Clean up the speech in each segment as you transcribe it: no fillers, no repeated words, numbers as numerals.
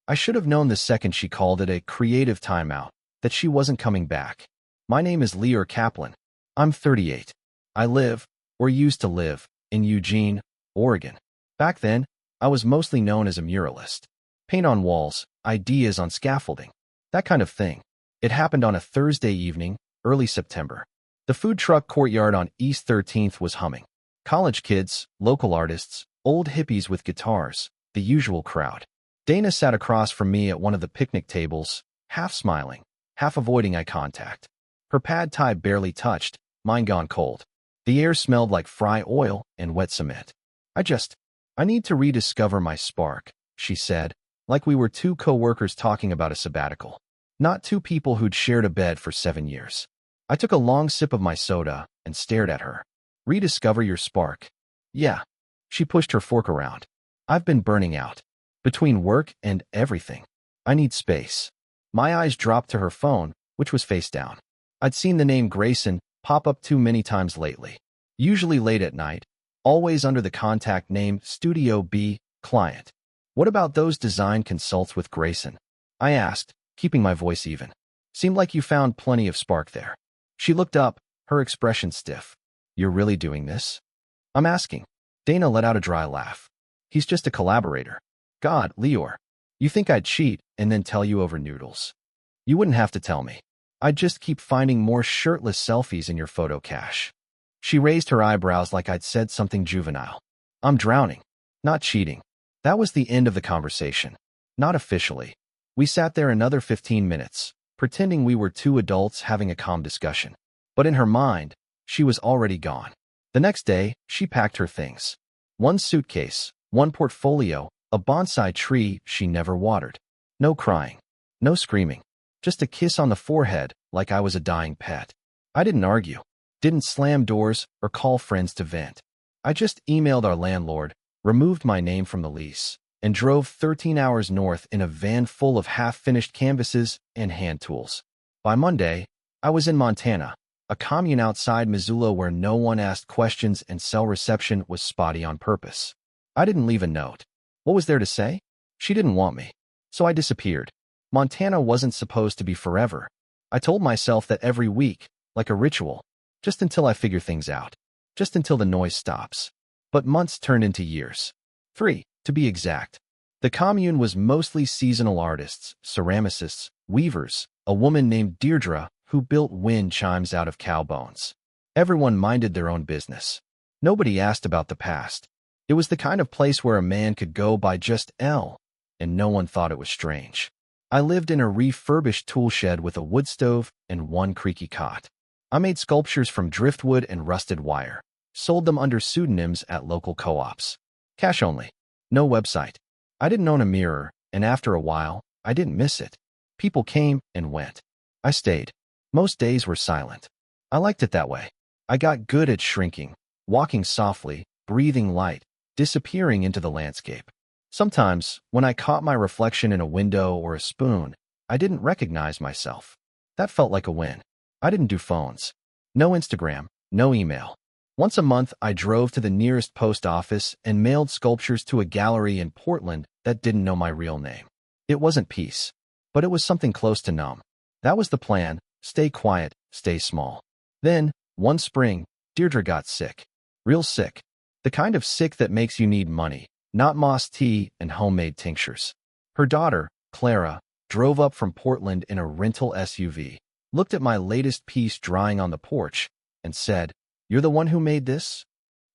I should have known the second she called it a creative timeout that she wasn't coming back. My name is Leor Kaplan. I'm 38. I live, or used to live, in Eugene, Oregon. Back then, I was mostly known as a muralist. Paint on walls, ideas on scaffolding, that kind of thing. It happened on a Thursday evening, early September. The food truck courtyard on East 13th was humming. College kids, local artists, old hippies with guitars, the usual crowd. Dana sat across from me at one of the picnic tables, half smiling, half avoiding eye contact. Her pad thai barely touched, mine gone cold. The air smelled like fry oil and wet cement. I need to rediscover my spark, she said, like we were two co-workers talking about a sabbatical. Not two people who'd shared a bed for 7 years. I took a long sip of my soda and stared at her. Rediscover your spark. Yeah. She pushed her fork around. I've been burning out. Between work and everything. I need space. My eyes dropped to her phone, which was face down. I'd seen the name Grayson pop up too many times lately. Usually late at night, always under the contact name Studio B, client. What about those design consults with Grayson? I asked, keeping my voice even. Seemed like you found plenty of spark there. She looked up, her expression stiff. You're really doing this? I'm asking. Dana let out a dry laugh. He's just a collaborator. God, Leor. You think I'd cheat and then tell you over noodles? You wouldn't have to tell me. I'd just keep finding more shirtless selfies in your photo cache. She raised her eyebrows like I'd said something juvenile. I'm drowning, not cheating. That was the end of the conversation. Not officially. We sat there another 15 minutes, pretending we were two adults having a calm discussion. But in her mind, she was already gone. The next day, she packed her things. One suitcase, one portfolio, a bonsai tree she never watered. No crying. No screaming. Just a kiss on the forehead like I was a dying pet. I didn't argue. Didn't slam doors or call friends to vent. I just emailed our landlord, removed my name from the lease, and drove 13 hours north in a van full of half-finished canvases and hand tools. By Monday, I was in Montana, a commune outside Missoula where no one asked questions and cell reception was spotty on purpose. I didn't leave a note. What was there to say? She didn't want me. So I disappeared. Montana wasn't supposed to be forever. I told myself that every week, like a ritual, just until I figure things out. Just until the noise stops. But months turned into years. 3, to be exact. The commune was mostly seasonal artists, ceramicists, weavers, a woman named Deirdre who built wind chimes out of cow bones. Everyone minded their own business. Nobody asked about the past. It was the kind of place where a man could go by just L, and no one thought it was strange. I lived in a refurbished tool shed with a wood stove and one creaky cot. I made sculptures from driftwood and rusted wire, sold them under pseudonyms at local co-ops. Cash only. No website. I didn't own a mirror, and after a while, I didn't miss it. People came and went. I stayed. Most days were silent. I liked it that way. I got good at shrinking, walking softly, breathing light, disappearing into the landscape. Sometimes, when I caught my reflection in a window or a spoon, I didn't recognize myself. That felt like a win. I didn't do phones. No Instagram, no email. Once a month, I drove to the nearest post office and mailed sculptures to a gallery in Portland that didn't know my real name. It wasn't peace, but it was something close to numb. That was the plan. Stay quiet, stay small. Then, one spring, Deirdre got sick. Real sick. The kind of sick that makes you need money, not moss tea and homemade tinctures. Her daughter, Clara, drove up from Portland in a rental SUV, looked at my latest piece drying on the porch, and said, "You're the one who made this?"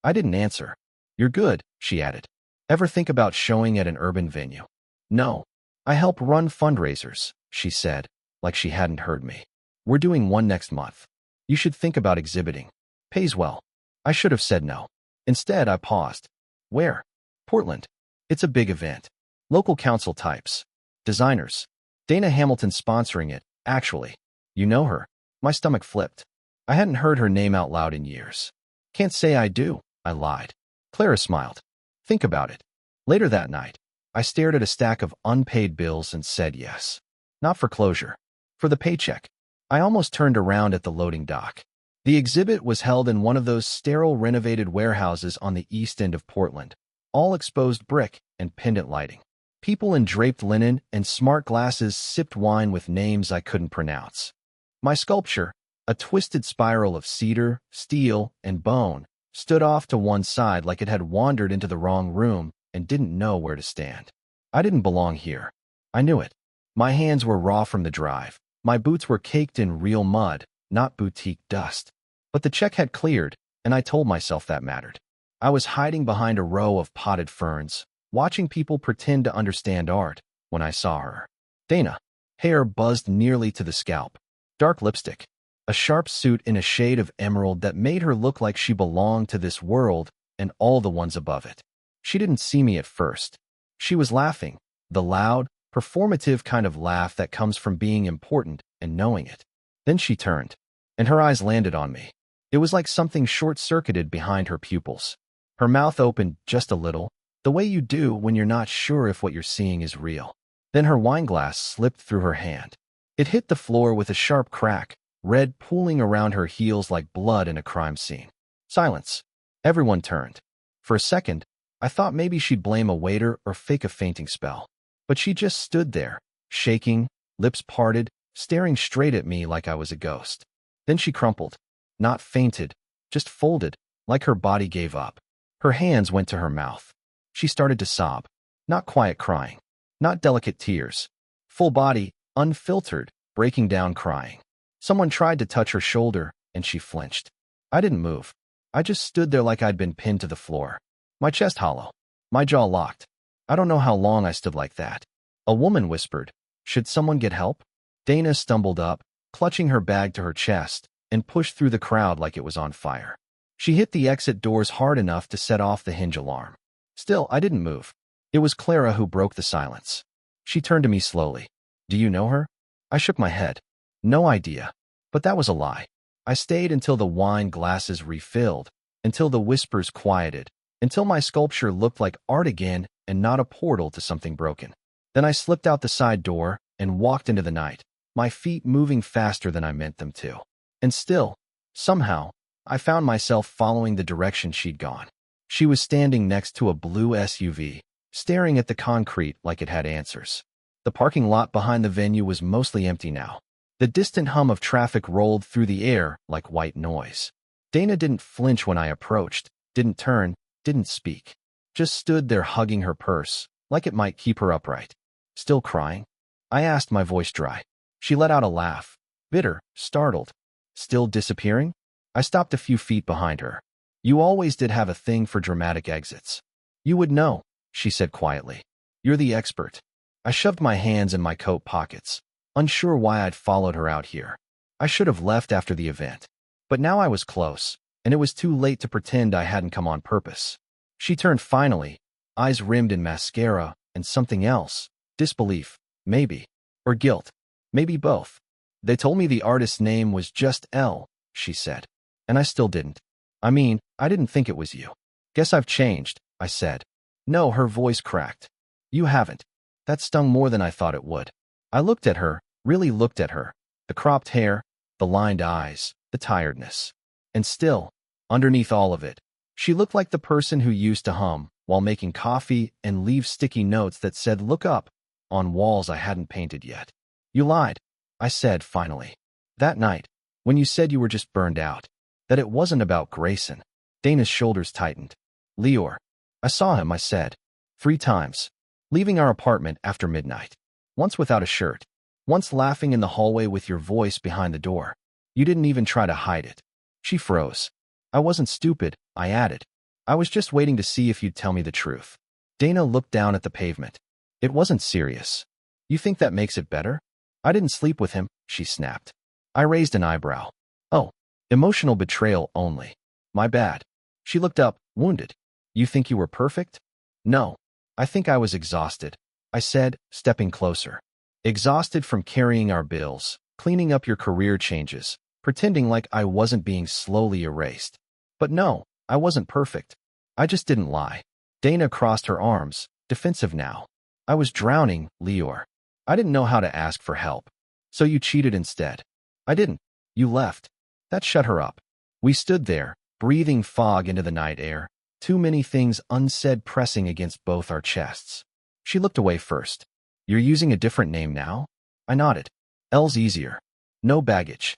I didn't answer. "You're good," she added. "Ever think about showing at an urban venue?" "No. I help run fundraisers," she said, like she hadn't heard me. "We're doing one next month. You should think about exhibiting. Pays well." I should have said no. Instead, I paused. "Where?" "Portland. It's a big event. Local council types. Designers. Dana Hamilton's sponsoring it, actually. You know her?" My stomach flipped. I hadn't heard her name out loud in years. "Can't say I do," I lied. Clara smiled. "Think about it." Later that night, I stared at a stack of unpaid bills and said yes. Not for closure. For the paycheck. I almost turned around at the loading dock. The exhibit was held in one of those sterile renovated warehouses on the east end of Portland. All exposed brick and pendant lighting. People in draped linen and smart glasses sipped wine with names I couldn't pronounce. My sculpture, a twisted spiral of cedar, steel, and bone, stood off to one side like it had wandered into the wrong room and didn't know where to stand. I didn't belong here. I knew it. My hands were raw from the drive. My boots were caked in real mud, not boutique dust. But the check had cleared, and I told myself that mattered. I was hiding behind a row of potted ferns, watching people pretend to understand art, when I saw her. Dana. Hair buzzed nearly to the scalp. Dark lipstick. A sharp suit in a shade of emerald that made her look like she belonged to this world and all the ones above it. She didn't see me at first. She was laughing, the loud, performative kind of laugh that comes from being important and knowing it. Then she turned, and her eyes landed on me. It was like something short-circuited behind her pupils. Her mouth opened just a little, the way you do when you're not sure if what you're seeing is real. Then her wineglass slipped through her hand. It hit the floor with a sharp crack, red pooling around her heels like blood in a crime scene. Silence. Everyone turned. For a second, I thought maybe she'd blame a waiter or fake a fainting spell. But she just stood there, shaking, lips parted, staring straight at me like I was a ghost. Then she crumpled. Not fainted, just folded, like her body gave up. Her hands went to her mouth. She started to sob. Not quiet crying. Not delicate tears. Full body, unfiltered, breaking down crying. Someone tried to touch her shoulder, and she flinched. I didn't move. I just stood there like I'd been pinned to the floor. My chest hollow. My jaw locked. I don't know how long I stood like that. A woman whispered, "Should someone get help?" Dana stumbled up, clutching her bag to her chest, and pushed through the crowd like it was on fire. She hit the exit doors hard enough to set off the hinge alarm. Still, I didn't move. It was Clara who broke the silence. She turned to me slowly. "Do you know her?" I shook my head. No idea. But that was a lie. I stayed until the wine glasses refilled, until the whispers quieted, until my sculpture looked like art again and not a portal to something broken. Then I slipped out the side door and walked into the night, my feet moving faster than I meant them to. And still, somehow, I found myself following the direction she'd gone. She was standing next to a blue SUV, staring at the concrete like it had answers. The parking lot behind the venue was mostly empty now. The distant hum of traffic rolled through the air like white noise. Dana didn't flinch when I approached, didn't turn, didn't speak. Just stood there hugging her purse, like it might keep her upright. "Still crying?" I asked, my voice dry. She let out a laugh, bitter, startled. "Still disappearing?" I stopped a few feet behind her. "You always did have a thing for dramatic exits." "You would know," she said quietly. "You're the expert." I shoved my hands in my coat pockets, unsure why I'd followed her out here. I should have left after the event. But now I was close, and it was too late to pretend I hadn't come on purpose. She turned finally, eyes rimmed in mascara, and something else. Disbelief, maybe. Or guilt. Maybe both. "They told me the artist's name was just L," she said. And I still didn't. "I mean, I didn't think it was you." "Guess I've changed," I said. "No," her voice cracked. "You haven't." That stung more than I thought it would. I looked at her, really looked at her. The cropped hair, the lined eyes, the tiredness. And still, underneath all of it, she looked like the person who used to hum while making coffee and leave sticky notes that said "look up" on walls I hadn't painted yet. "You lied," I said finally. "That night, when you said you were just burned out, that it wasn't about Grayson." Dana's shoulders tightened. "Lior. I saw him," I said. 3 times. Leaving our apartment after midnight. Once without a shirt. Once laughing in the hallway with your voice behind the door. You didn't even try to hide it." She froze. "I wasn't stupid," I added. "I was just waiting to see if you'd tell me the truth." Dana looked down at the pavement. "It wasn't serious." "You think that makes it better?" "I didn't sleep with him," she snapped. I raised an eyebrow. "Oh, emotional betrayal only. My bad." She looked up, wounded. "You think you were perfect?" "No. I think I was exhausted," I said, stepping closer. "Exhausted from carrying our bills, cleaning up your career changes, pretending like I wasn't being slowly erased. But no, I wasn't perfect. I just didn't lie." Dana crossed her arms, defensive now. "I was drowning, Lior. I didn't know how to ask for help. So you cheated instead." "I didn't. You left." That shut her up. We stood there, breathing fog into the night air, too many things unsaid pressing against both our chests. She looked away first. You're using a different name now? I nodded. L's easier. No baggage.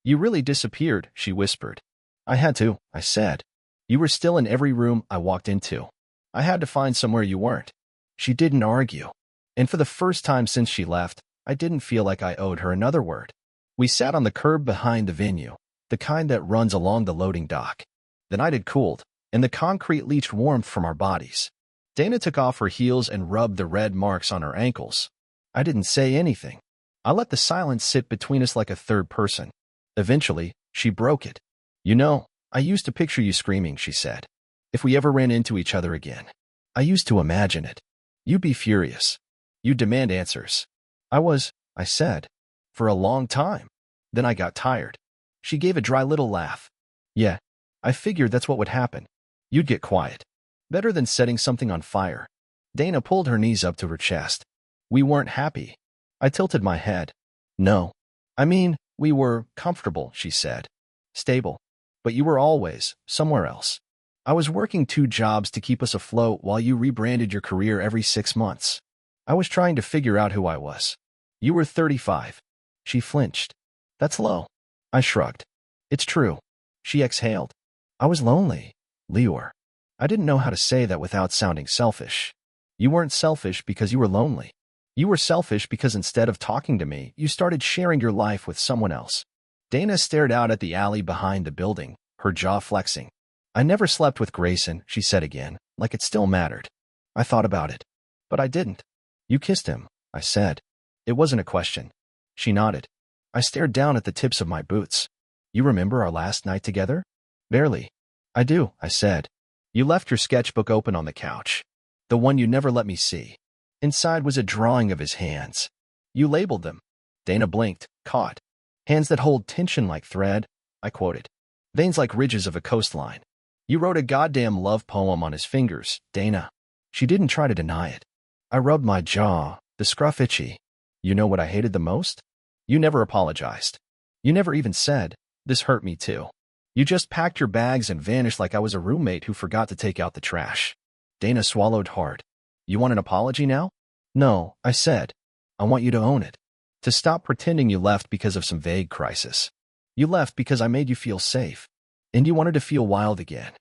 You really disappeared, she whispered. I had to, I said. You were still in every room I walked into. I had to find somewhere you weren't. She didn't argue. And for the first time since she left, I didn't feel like I owed her another word. We sat on the curb behind the venue, the kind that runs along the loading dock. The night had cooled, and the concrete leached warmth from our bodies. Dana took off her heels and rubbed the red marks on her ankles. I didn't say anything. I let the silence sit between us like a third person. Eventually, she broke it. You know, I used to picture you screaming, she said. If we ever ran into each other again. I used to imagine it. You'd be furious. You'd demand answers. I said. For a long time. Then I got tired. She gave a dry little laugh. Yeah, I figured that's what would happen. You'd get quiet. Better than setting something on fire. Dana pulled her knees up to her chest. We weren't happy. I tilted my head. No. I mean, we were comfortable, she said. Stable. But you were always somewhere else. I was working 2 jobs to keep us afloat while you rebranded your career every 6 months. I was trying to figure out who I was. You were 35. She flinched. That's low. I shrugged. It's true. She exhaled. I was lonely, Lior. I didn't know how to say that without sounding selfish. You weren't selfish because you were lonely. You were selfish because instead of talking to me, you started sharing your life with someone else. Dana stared out at the alley behind the building, her jaw flexing. I never slept with Grayson, she said again, like it still mattered. I thought about it. But I didn't. You kissed him, I said. It wasn't a question. She nodded. I stared down at the tips of my boots. You remember our last night together? Barely. I do, I said. You left your sketchbook open on the couch. The one you never let me see. Inside was a drawing of his hands. You labeled them. Dana blinked, caught. Hands that hold tension like thread, I quoted. Veins like ridges of a coastline. You wrote a goddamn love poem on his fingers, Dana. She didn't try to deny it. I rubbed my jaw, the scruff itchy. You know what I hated the most? You never apologized. You never even said, this hurt me too. You just packed your bags and vanished like I was a roommate who forgot to take out the trash. Dana swallowed hard. You want an apology now? No, I said. I want you to own it. To stop pretending you left because of some vague crisis. You left because I made you feel safe. And you wanted to feel wild again.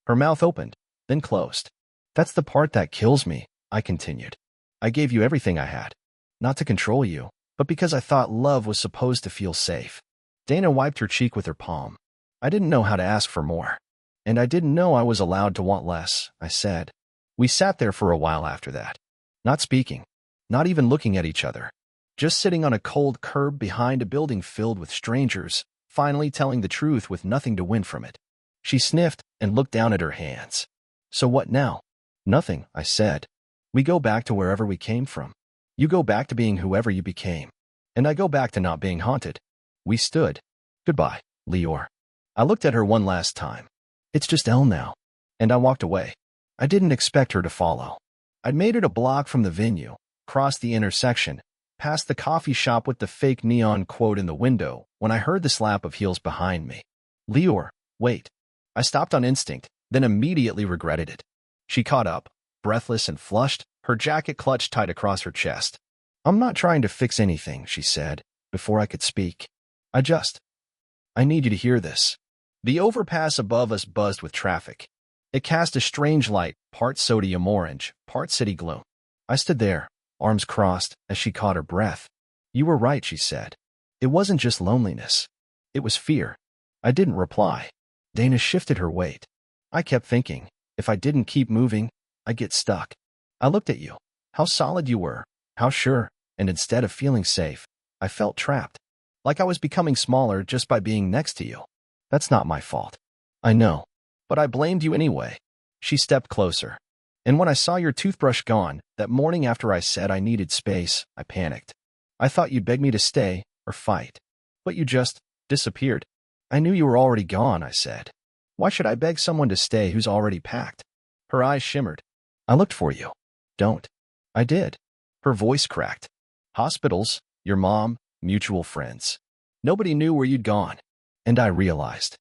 Her mouth opened, then closed. That's the part that kills me, I continued. I gave you everything I had. Not to control you, but because I thought love was supposed to feel safe. Dana wiped her cheek with her palm. I didn't know how to ask for more. And I didn't know I was allowed to want less, I said. We sat there for a while after that. Not speaking. Not even looking at each other. Just sitting on a cold curb behind a building filled with strangers, finally telling the truth with nothing to win from it. She sniffed and looked down at her hands. So what now? Nothing, I said. We go back to wherever we came from. You go back to being whoever you became. And I go back to not being haunted. We stood. Goodbye, Lior. I looked at her one last time. It's just Elle now. And I walked away. I didn't expect her to follow. I'd made it a block from the venue, crossed the intersection, past the coffee shop with the fake neon quote in the window, when I heard the slap of heels behind me. Lior, wait. I stopped on instinct, then immediately regretted it. She caught up, breathless and flushed, her jacket clutched tight across her chest. I'm not trying to fix anything, she said, before I could speak. I need you to hear this. The overpass above us buzzed with traffic. It cast a strange light, part sodium orange, part city gloom. I stood there, arms crossed, as she caught her breath. You were right, she said. It wasn't just loneliness. It was fear. I didn't reply. Dana shifted her weight. I kept thinking, if I didn't keep moving, I'd get stuck. I looked at you. How solid you were. How sure. And instead of feeling safe, I felt trapped. Like I was becoming smaller just by being next to you. That's not my fault. I know. But I blamed you anyway. She stepped closer. And when I saw your toothbrush gone, that morning after I said I needed space, I panicked. I thought you'd beg me to stay or fight. But you just disappeared. I knew you were already gone, I said. Why should I beg someone to stay who's already packed? Her eyes shimmered. I looked for you. Don't. I did. Her voice cracked. Hospitals, your mom, mutual friends. Nobody knew where you'd gone. And I realized.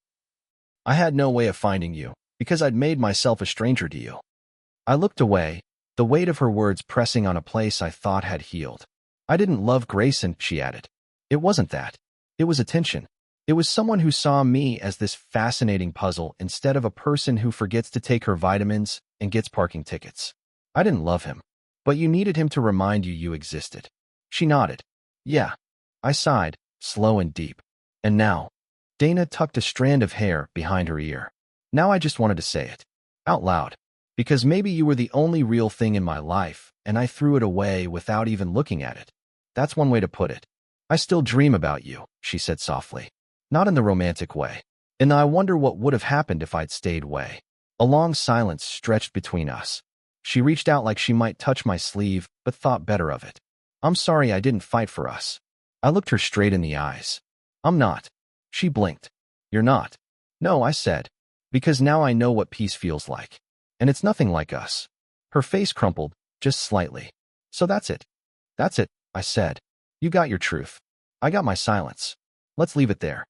I had no way of finding you, because I'd made myself a stranger to you. I looked away, the weight of her words pressing on a place I thought had healed. I didn't love Grayson, she added. It wasn't that. It was attention. It was someone who saw me as this fascinating puzzle instead of a person who forgets to take her vitamins and gets parking tickets. I didn't love him. But you needed him to remind you you existed. She nodded. Yeah. I sighed, slow and deep. And now, Dana tucked a strand of hair behind her ear. Now I just wanted to say it. Out loud. Because maybe you were the only real thing in my life, and I threw it away without even looking at it. That's one way to put it. I still dream about you, she said softly. Not in the romantic way. And I wonder what would have happened if I'd stayed away. A long silence stretched between us. She reached out like she might touch my sleeve, but thought better of it. I'm sorry I didn't fight for us. I looked her straight in the eyes. I'm not. She blinked. You're not. No, I said. Because now I know what peace feels like. And it's nothing like us. Her face crumpled, just slightly. So that's it. That's it, I said. You got your truth. I got my silence. Let's leave it there.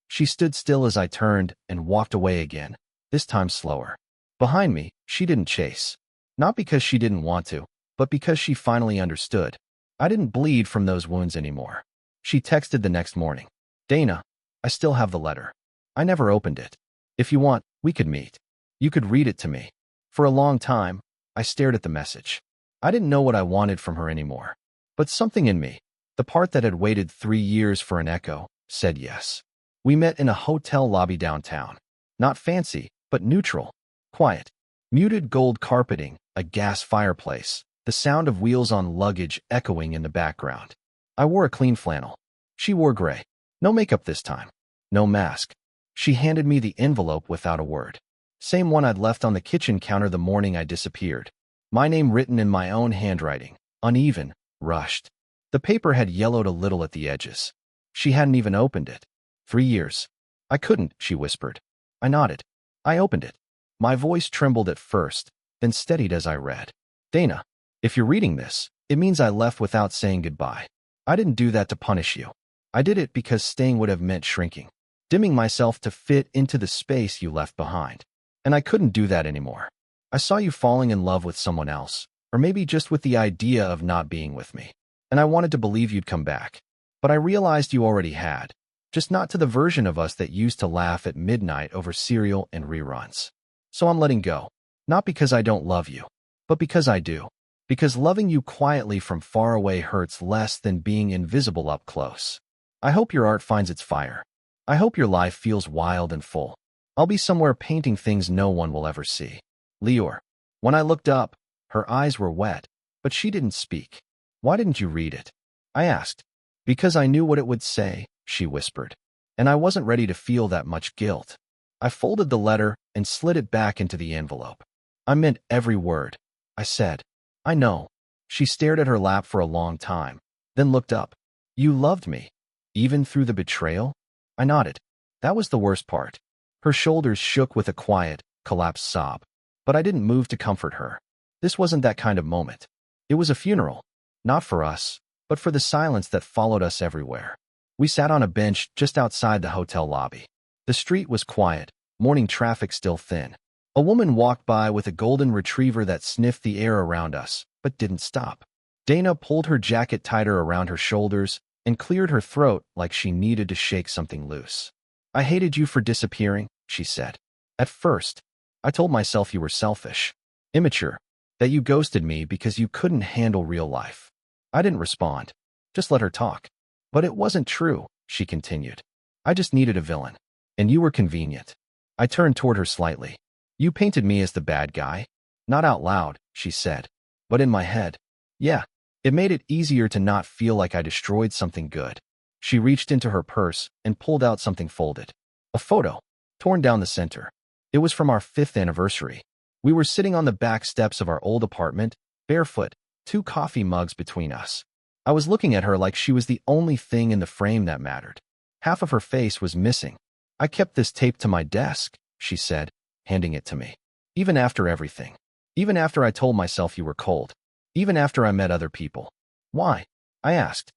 She stood still as I turned and walked away again, this time slower. Behind me, she didn't chase. Not because she didn't want to, but because she finally understood. I didn't bleed from those wounds anymore. She texted the next morning. Dana, I still have the letter. I never opened it. If you want, we could meet. You could read it to me. For a long time, I stared at the message. I didn't know what I wanted from her anymore. But something in me, the part that had waited 3 years for an echo, said yes. We met in a hotel lobby downtown. Not fancy, but neutral. Quiet. Muted gold carpeting, a gas fireplace, the sound of wheels on luggage echoing in the background. I wore a clean flannel. She wore gray. No makeup this time. No mask. She handed me the envelope without a word. Same one I'd left on the kitchen counter the morning I disappeared. My name written in my own handwriting, uneven, rushed. The paper had yellowed a little at the edges. She hadn't even opened it. 3 years. I couldn't, she whispered. I nodded. I opened it. My voice trembled at first, then steadied as I read. Dana, if you're reading this, it means I left without saying goodbye. I didn't do that to punish you. I did it because staying would have meant shrinking, dimming myself to fit into the space you left behind. And I couldn't do that anymore. I saw you falling in love with someone else, or maybe just with the idea of not being with me. And I wanted to believe you'd come back. But I realized you already had, just not to the version of us that used to laugh at midnight over cereal and reruns. So I'm letting go. Not because I don't love you, but because I do. Because loving you quietly from far away hurts less than being invisible up close. I hope your art finds its fire. I hope your life feels wild and full. I'll be somewhere painting things no one will ever see. Lior. When I looked up, her eyes were wet, but she didn't speak. Why didn't you read it? I asked. Because I knew what it would say, she whispered. And I wasn't ready to feel that much guilt. I folded the letter and slid it back into the envelope. I meant every word. I said, I know. She stared at her lap for a long time, then looked up. You loved me, even through the betrayal? I nodded. That was the worst part. Her shoulders shook with a quiet, collapsed sob. But I didn't move to comfort her. This wasn't that kind of moment. It was a funeral. Not for us, but for the silence that followed us everywhere. We sat on a bench just outside the hotel lobby. The street was quiet, morning traffic still thin. A woman walked by with a golden retriever that sniffed the air around us, but didn't stop. Dana pulled her jacket tighter around her shoulders and cleared her throat like she needed to shake something loose. I hated you for disappearing, she said. At first, I told myself you were selfish, immature, that you ghosted me because you couldn't handle real life. I didn't respond, just let her talk. But it wasn't true, she continued. I just needed a villain, and you were convenient. I turned toward her slightly. You painted me as the bad guy. Not out loud, she said, but in my head. Yeah, it made it easier to not feel like I destroyed something good. She reached into her purse and pulled out something folded. A photo, torn down the center. It was from our 5th anniversary. We were sitting on the back steps of our old apartment, barefoot, 2 coffee mugs between us. I was looking at her like she was the only thing in the frame that mattered. Half of her face was missing. I kept this taped to my desk, she said, handing it to me. Even after everything. Even after I told myself you were cold. Even after I met other people. Why? I asked.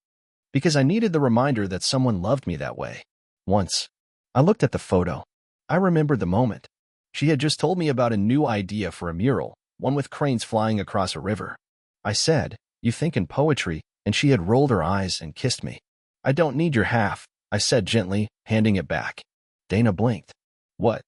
Because I needed the reminder that someone loved me that way. Once. I looked at the photo. I remembered the moment. She had just told me about a new idea for a mural, one with cranes flying across a river. I said, "You think in poetry," and she had rolled her eyes and kissed me. "I don't need your half," I said gently, handing it back. Dana blinked. "What?"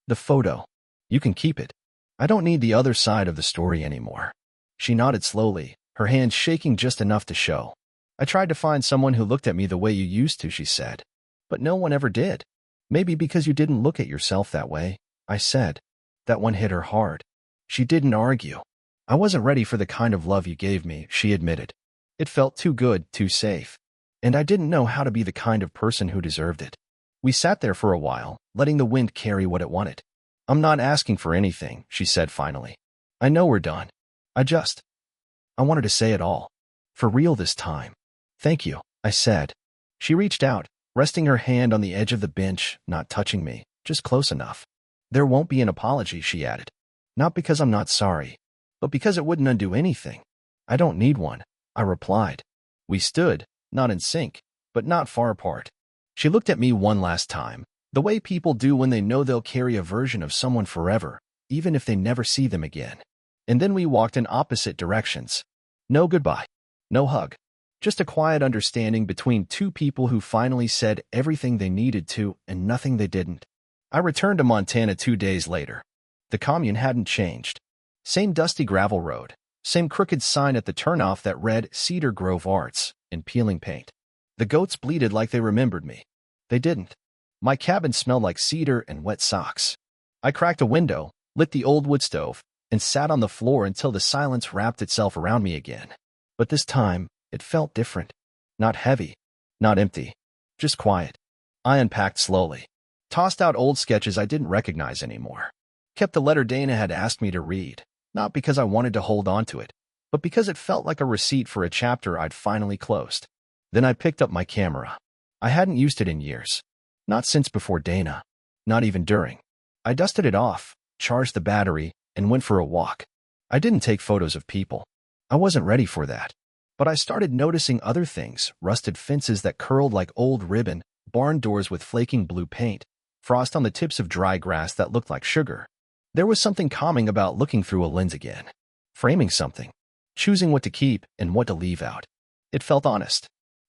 "The photo. You can keep it. I don't need the other side of the story anymore." She nodded slowly, her hands shaking just enough to show. "I tried to find someone who looked at me the way you used to," she said. "But no one ever did. Maybe because you didn't look at yourself that way," I said. That one hit her hard. She didn't argue. "I wasn't ready for the kind of love you gave me," she admitted. "It felt too good, too safe. And I didn't know how to be the kind of person who deserved it." We sat there for a while, letting the wind carry what it wanted. "I'm not asking for anything," she said finally. "I know we're done. I wanted to say it all. For real this time." "Thank you," I said. She reached out, resting her hand on the edge of the bench, not touching me, just close enough. "There won't be an apology," she added. "Not because I'm not sorry, but because it wouldn't undo anything." "I don't need one," I replied. We stood, not in sync, but not far apart. She looked at me one last time, the way people do when they know they'll carry a version of someone forever, even if they never see them again. And then we walked in opposite directions. No goodbye. No hug. Just a quiet understanding between two people who finally said everything they needed to and nothing they didn't. I returned to Montana 2 days later. The commune hadn't changed. Same dusty gravel road. Same crooked sign at the turnoff that read Cedar Grove Arts in peeling paint. The goats bleated like they remembered me. They didn't. My cabin smelled like cedar and wet socks. I cracked a window, lit the old wood stove, and sat on the floor until the silence wrapped itself around me again. But this time, it felt different. Not heavy. Not empty. Just quiet. I unpacked slowly. Tossed out old sketches I didn't recognize anymore. Kept the letter Dana had asked me to read, not because I wanted to hold on to it, but because it felt like a receipt for a chapter I'd finally closed. Then I picked up my camera. I hadn't used it in years. Not since before Dana. Not even during. I dusted it off, charged the battery, and went for a walk. I didn't take photos of people. I wasn't ready for that. But I started noticing other things: rusted fences that curled like old ribbon, barn doors with flaking blue paint, frost on the tips of dry grass that looked like sugar. There was something calming about looking through a lens again. Framing something. Choosing what to keep and what to leave out. It felt honest.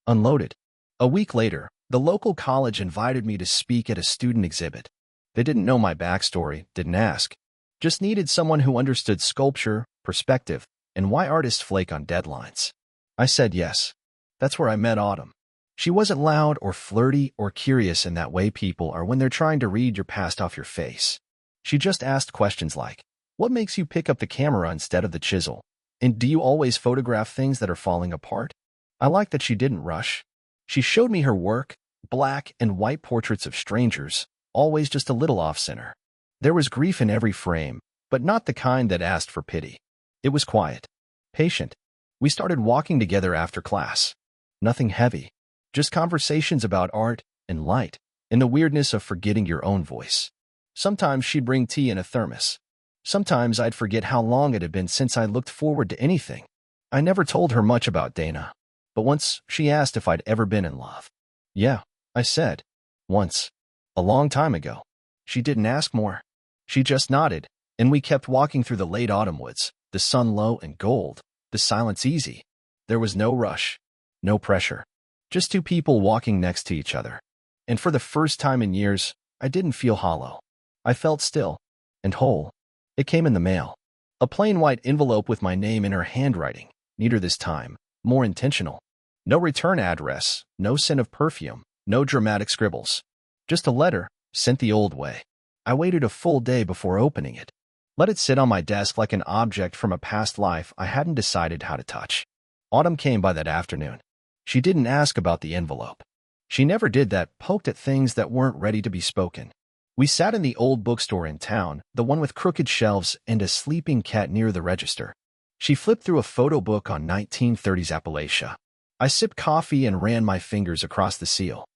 Unloaded. A week later, the local college invited me to speak at a student exhibit. They didn't know my backstory, didn't ask. Just needed someone who understood sculpture, perspective, and why artists flake on deadlines. I said yes. That's where I met Autumn. She wasn't loud or flirty or curious in that way people are when they're trying to read your past off your face. She just asked questions like, "What makes you pick up the camera instead of the chisel? And do you always photograph things that are falling apart?" I liked that she didn't rush. She showed me her work, black and white portraits of strangers, always just a little off-center. There was grief in every frame, but not the kind that asked for pity. It was quiet. Patient. We started walking together after class. Nothing heavy. Just conversations about art and light and the weirdness of forgetting your own voice. Sometimes she'd bring tea in a thermos. Sometimes I'd forget how long it had been since I looked forward to anything. I never told her much about Dana, but once she asked if I'd ever been in love. "Yeah," I said. "Once. A long time ago." She didn't ask more. She just nodded, and we kept walking through the late autumn woods, the sun low and gold, the silence easy. There was no rush, no pressure. Just two people walking next to each other. And for the first time in years, I didn't feel hollow. I felt still and whole. It came in the mail. A plain white envelope with my name in her handwriting, neater this time, more intentional. No return address, no scent of perfume, no dramatic scribbles. Just a letter, sent the old way. I waited a full day before opening it. Let it sit on my desk like an object from a past life I hadn't decided how to touch. Autumn came by that afternoon. She didn't ask about the envelope. She never did that, poked at things that weren't ready to be spoken. We sat in the old bookstore in town, the one with crooked shelves and a sleeping cat near the register. She flipped through a photo book on 1930s Appalachia. I sipped coffee and ran my fingers across the seal.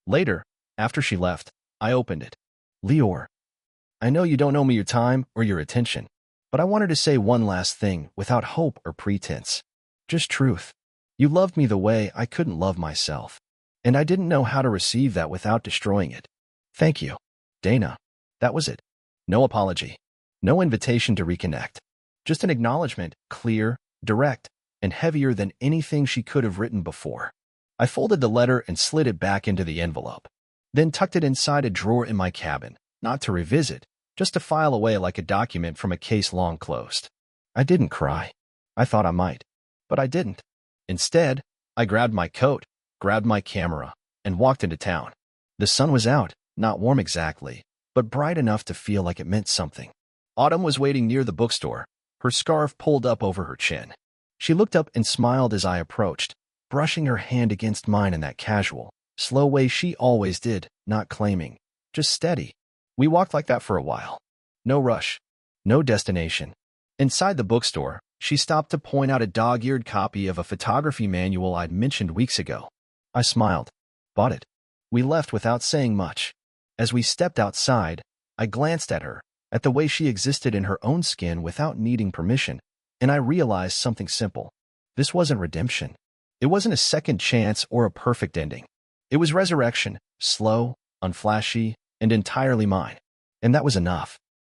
Later, after she left, I opened it. "Lior, I know you don't owe me your time or your attention, but I wanted to say one last thing without hope or pretense. Just truth. You loved me the way I couldn't love myself, and I didn't know how to receive that without destroying it. Thank you, Dana." That was it. No apology. No invitation to reconnect. Just an acknowledgement, clear, direct, and heavier than anything she could have written before. I folded the letter and slid it back into the envelope, then tucked it inside a drawer in my cabin, not to revisit, just to file away like a document from a case long closed. I didn't cry. I thought I might, but I didn't. Instead, I grabbed my coat, grabbed my camera, and walked into town. The sun was out, not warm exactly, but bright enough to feel like it meant something. Autumn was waiting near the bookstore, her scarf pulled up over her chin. She looked up and smiled as I approached, brushing her hand against mine in that casual, slow way she always did, not claiming, just steady. We walked like that for a while. No rush, no destination. Inside the bookstore, she stopped to point out a dog-eared copy of a photography manual I'd mentioned weeks ago. I smiled, bought it. We left without saying much. As we stepped outside, I glanced at her, at the way she existed in her own skin without needing permission, and I realized something simple. This wasn't redemption. It wasn't a second chance or a perfect ending. It was resurrection, slow, unflashy, and entirely mine. And that was enough.